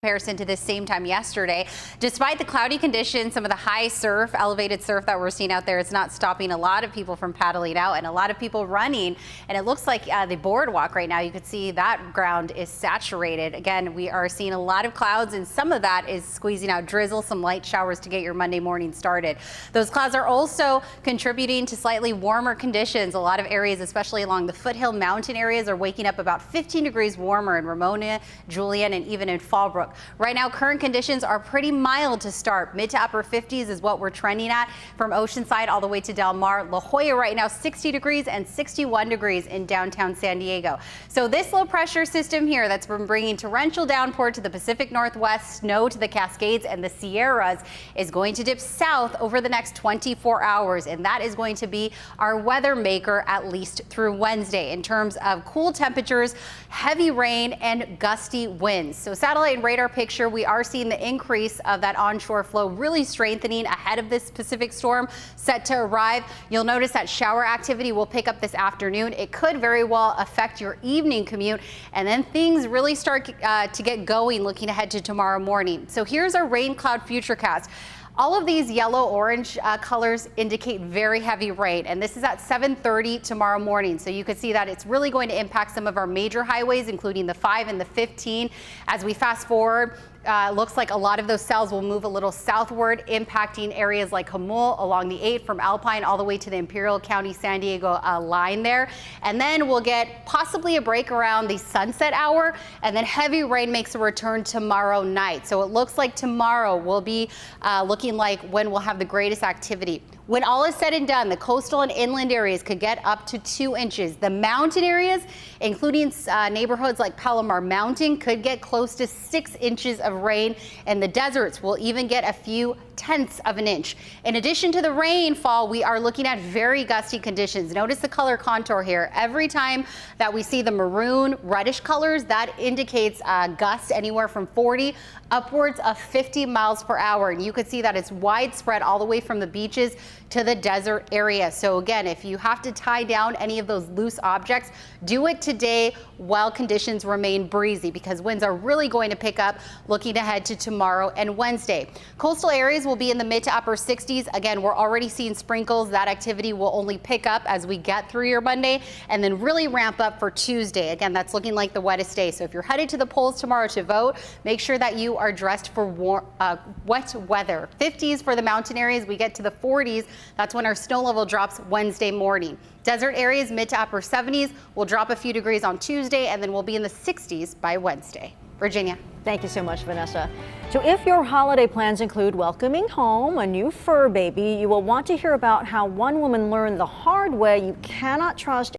Comparison to this same time yesterday. Despite the cloudy conditions, some of the high surf, elevated surf that we're seeing out there, it's not stopping a lot of people from paddling out and a lot of people running. And it looks like the boardwalk right now, you can see that ground is saturated. Again, we are seeing a lot of clouds, and some of that is squeezing out drizzle, some light showers to get your Monday morning started. Those clouds are also contributing to slightly warmer conditions. A lot of areas, especially along the foothill mountain areas, are waking up about 15 degrees warmer in Ramona, Julian, and even in Fallbrook. Right now, current conditions are pretty mild to start. Mid to upper 50s is what we're trending at from Oceanside all the way to Del Mar. La Jolla right now 60 degrees and 61 degrees in downtown San Diego. So this low pressure system here that's been bringing torrential downpour to the Pacific Northwest, snow to the Cascades and the Sierras is going to dip south over the next 24 hours. And that is going to be our weather maker at least through Wednesday in terms of cool temperatures, heavy rain and gusty winds. So satellite and radar picture, we are seeing the increase of that onshore flow really strengthening ahead of this Pacific storm set to arrive. You'll notice that shower activity will pick up this afternoon. It could very well affect your evening commute, and then things really start to get going looking ahead to tomorrow morning. So here's our rain cloud futurecast. All of these yellow-orange colors indicate very heavy rain, and this is at 7:30 tomorrow morning. So you can see that it's really going to impact some of our major highways, including the 5 and the 15. As we fast forward, looks like a lot of those cells will move a little southward, impacting areas like Jamul along the 8 from Alpine all the way to the Imperial County San Diego line there. And then we'll get possibly a break around the sunset hour, and then heavy rain makes a return tomorrow night. So it looks like tomorrow will be looking like when we'll have the greatest activity. When all is said and done, the coastal and inland areas could get up to 2 inches. The mountain areas, including neighborhoods like Palomar Mountain, could get close to 6 inches of rain, and the deserts will even get a few tenths of an inch. In addition to the rainfall, we are looking at very gusty conditions. Notice the color contour here. Every time that we see the maroon reddish colors, that indicates gusts anywhere from 40 upwards of 50 miles per hour. And you can see that it's widespread all the way from the beaches to the desert area. So again, if you have to tie down any of those loose objects, do it today while conditions remain breezy, because winds are really going to pick up looking ahead to tomorrow and Wednesday. Coastal areas will be in the mid to upper 60s. Again, we're already seeing sprinkles. That activity will only pick up as we get through your Monday and then really ramp up for Tuesday. Again, that's looking like the wettest day. So if you're headed to the polls tomorrow to vote, make sure that you are dressed for wet weather. 50s for the mountain areas. We get to the 40s. That's when our snow level drops Wednesday morning. Desert areas mid to upper 70s. We'll drop a few degrees on Tuesday, and then we'll be in the 60s by Wednesday. Virginia. Thank you so much, Vanessa. So if your holiday plans include welcoming home a new fur baby, you will want to hear about how one woman learned the hard way you cannot trust